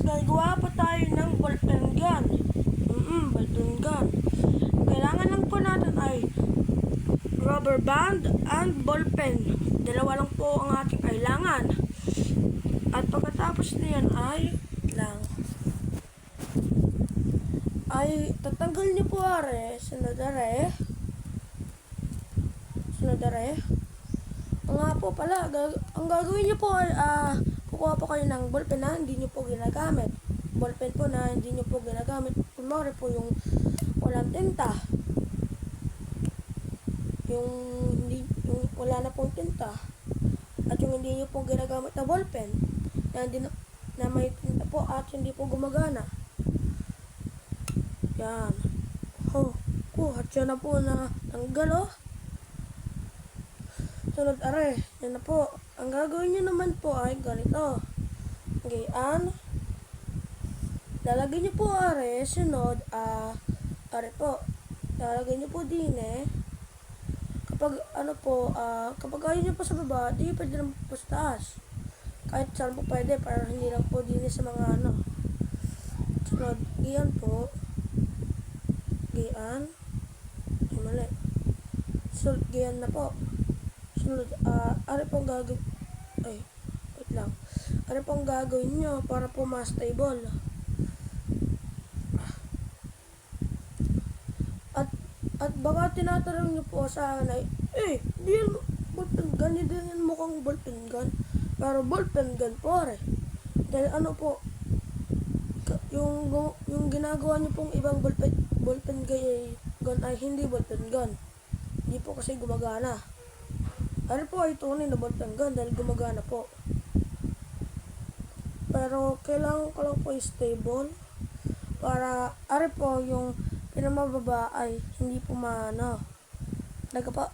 gagawa pa tayo ng ballpen gun. Ballpen gun. Kailangan lang po natin ay rubber band and ballpen. Dalawa lang po ang ating kailangan. At pagkatapos niyan ay tatanggal niyo po sunod are. Nga po pala, ang gagawin niyo po ay kukuha po kayo ng ballpen na hindi niyo po ginagamit. Ballpen po na hindi niyo po ginagamit. Kunwari po yung walang tinta. Yung wala na pong tinta. At yung hindi niyo po ginagamit na ballpen na may tinta po at hindi po gumagana. Yan. At yan na po na tanggal Sunod yan na po. Ang gagawin nyo naman po ay ganito. Gayaan. Lalagay nyo po sunod, po. Lalagay nyo po din kapag kapag ayaw nyo po sa baba, di pwede naman po sa taas. Kahit saan po pwede, para hindi lang po din sa mga Sunod, giyan po. Giyan. Ay, mali. Sunod, giyan na po. Sunod, pong gagawin. Wait lang. Pong gagawin nyo para po mas stable. At baka tinatanong nyo po sa anay, di yan ballpen gun, hindi yan mukhang ballpen gun. Pero ballpen gun po Dahil po, yung ginagawa nyo pong ibang ballpen gun ay hindi ballpen gun. Hindi po kasi gumagana. Po ay tunay na ballpen gun dahil gumagana po. Pero kailangan ko lang po stable para po yung pinamababa ay hindi po po.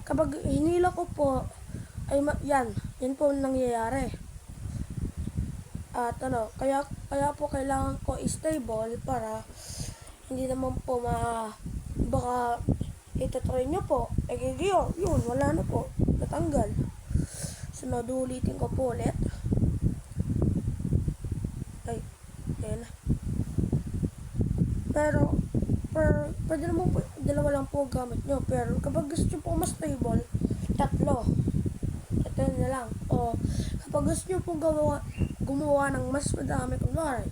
Kapag hinila ko po ay yan po nangyayari. At kaya po kailangan ko stable para hindi naman po baka itatry nyo po. Yun, wala na po. Natanggal. Sunod, ulitin ko po ulit. Ayan. Pero pwede naman po, dalawa lang po gamit nyo. Pero kapag gusto nyo po mas stable, tatlo na lang. O kapag gusto nyo po gumawa ng mas madami, kunwari,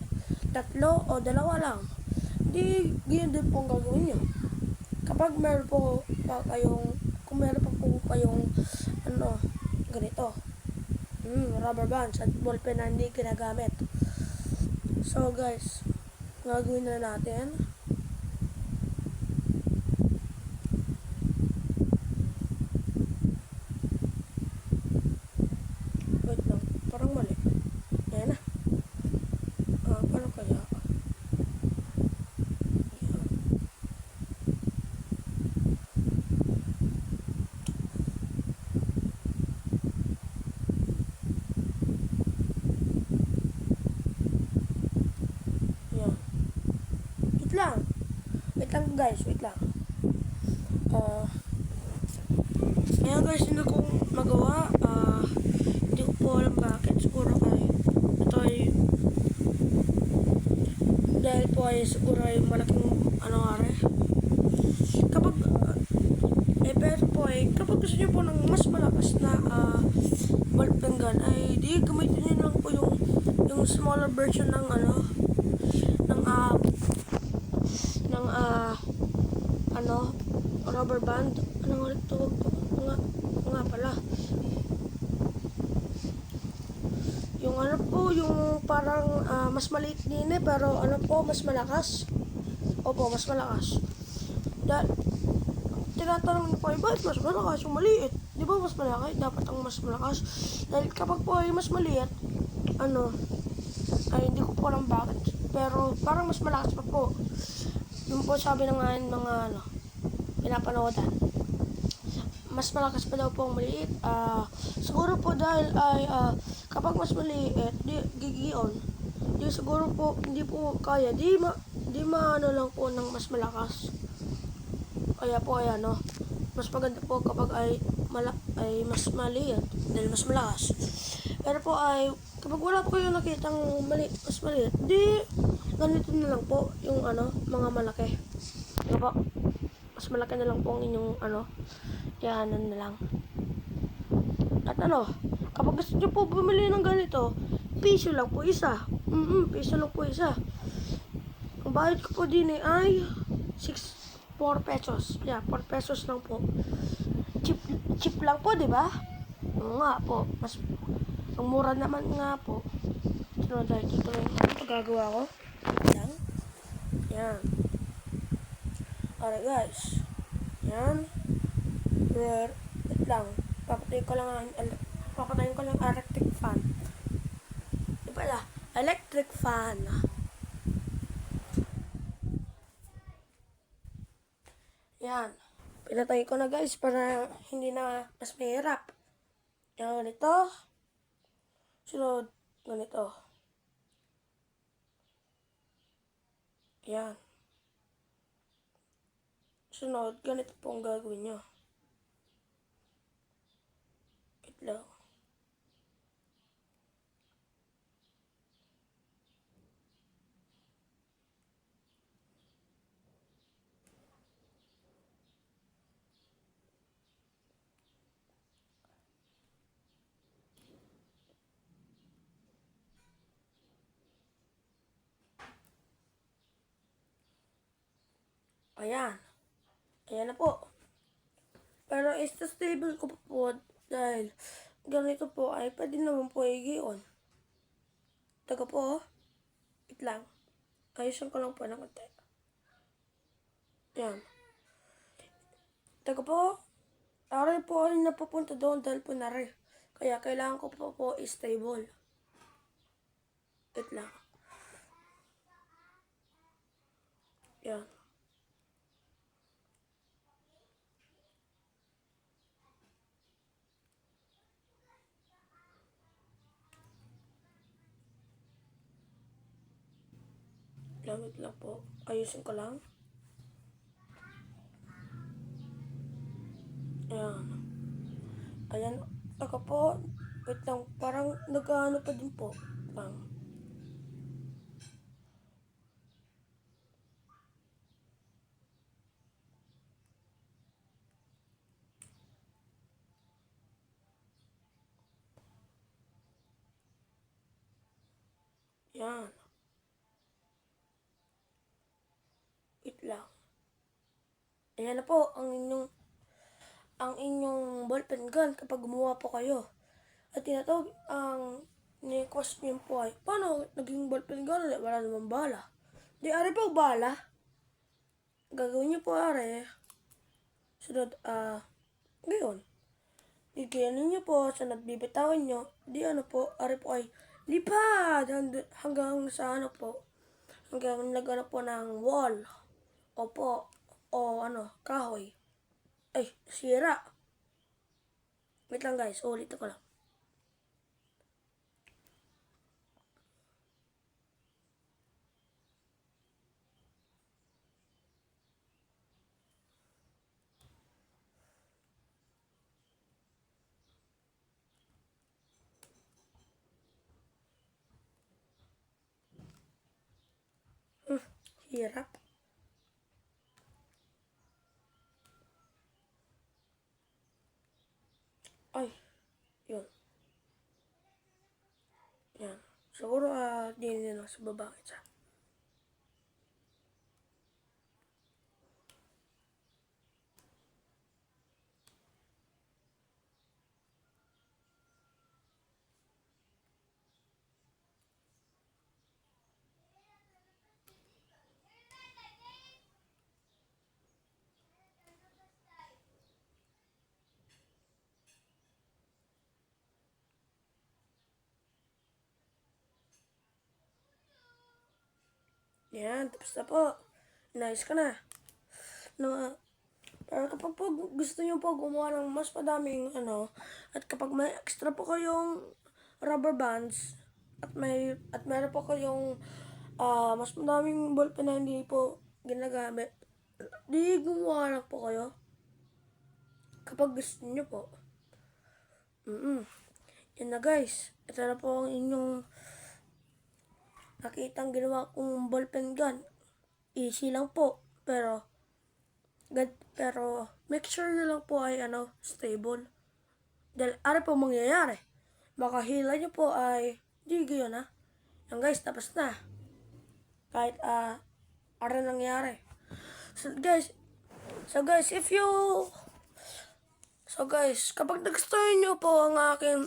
tatlo o dalawa lang, di ganyan din po ang gagawin nyo. Kapag meron po kung meron pa po kayong ganito, rubber bands at ballpen na hindi ginagamit. So guys, gagawin na natin. Wait lang, parang mali. Yan na. Paano kaya? Wait lang guys, wait lang. Ngayon guys, hindi ko magawa. Hindi ko po alam bakit. Siguro dahil po ay siguro ay malaking kapag pero po kapag gusto nyo po ng mas malakas na ballpen gun ay di gamitin nyo lang po yung smaller version ng rubber band. Ano ulit to? Nga pala. Yung yung parang mas maliit din pero mas malakas. Opo, mas malakas. Tinatanong niyo po, bakit mas malakas yung maliit? Di ba mas malaki? Dapat ang mas malakas. Dahil kapag po ay mas maliit, ay hindi ko po alam bakit. Pero parang mas malakas pa po. Yung po sabi ng mga pinapanoodan. Mas malakas pa daw po ang maliit. Siguro po dahil ay kapag mas maliit, gigion. Di siguro po hindi po kaya. Di lang po ng mas malakas. Kaya po mas maganda po kapag ay mas maliit dahil mas malakas. Pero po ay kapag wala po kayo nakitang mas maliit, di ganito na lang po yung mga malaki. Diba po? Mas malaki na lang po ang inyong yahanan na lang. At kapag gusto nyo po bumili ng ganito, piso lang po isa. Piso lang po isa. Ang bayad ko po din ay 4 pesos. Yeah, 4 pesos lang po. Cheap lang po, di ba? Oo nga po. Mas ang mura naman nga po. So, dahil dito lang yung pagagawa ko. Yan. Yan. Alright guys. Yan. Wait lang. Papatayin ko lang electric fan. Di pala, electric fan. Yan. Pinatay ko na guys para hindi na mas mahirap. Yan, ganito. Sunod, ganito. Yan. Sunod, ganito po ang gagawin nyo. Wait lang. Ayan. Ayan na po. Pero stable ko po dahil ganito po ay pwede naman po i-on. Taga po. Wait lang. Ayusin ko lang po ng konti. Ayan. Taga po. Aral po ay napupunta doon dahil po nari. Kaya kailangan ko po stable. Wait lang. Ayan. Wait lang po. Ayusin ko lang. Ayan. Ayan. Taga po. Wait lang. Parang nag-ano pa din po. Lang. Yan. Wait lang. Ayan na po ang inyong ballpen gun kapag gumawa po kayo. At tinatawag ang question po ay, paano naging ballpen gun? Wala naman bala. Di ari po bala. Gagawin niyo po ari. Sunod, ngayon. Igayanin niyo po, sunod bibitawan niyo. Di po, ari po ay lipad hanggang sa po. Hanggang nagano po ng wall. Opo. O kahoy. Ay, sira. Wait lang guys, ulit ko lang. Hirap. Ay, yun. Yan. Siguro, din lang sa baba isa. Yan, tapos na po. Nice ka na. Pero kapag po gusto nyo po gumawa ng mas madaming at kapag may extra po kayong rubber bands, at meron po kayong mas madaming ballpen na hindi po ginagamit, di gumawa lang po kayo. Kapag gusto nyo po. Yun na guys. Ito na po ang inyong nakitang ginawa kong ballpen gun. Easy lang po. Pero make sure nyo lang po ay stable. Dahil ano po mangyayari? Makahila nyo po ay di gayon na. Yan guys, tapos na. Kahit ano nangyari. So guys, kapag nagustuhan nyo po ang aking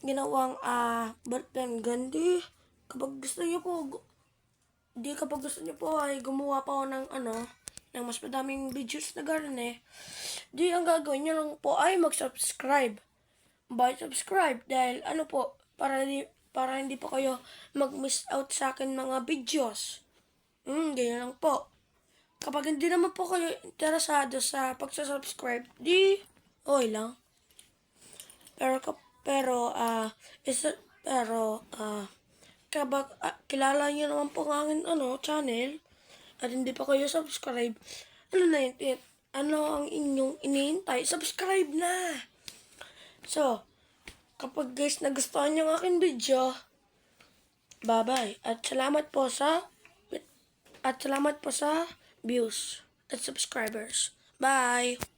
ginawang ballpen gun, kapag gusto nyo po ay gumawa pa ako ng mas madaming videos na gano'n ang gagawin nyo lang po ay mag-subscribe. Subscribe dahil para hindi po kayo mag-miss out sa akin mga videos. Ganyan lang po. Kapag hindi naman po kayo interesado sa pagsa-subscribe, okay lang. Kapag kilala nyo naman po ang aking channel at hindi pa kayo subscribe, ano ang inyong iniintay? Subscribe na! So, kapag guys nagustuhan nyo ang aking video, bye-bye. At salamat po sa views at subscribers. Bye!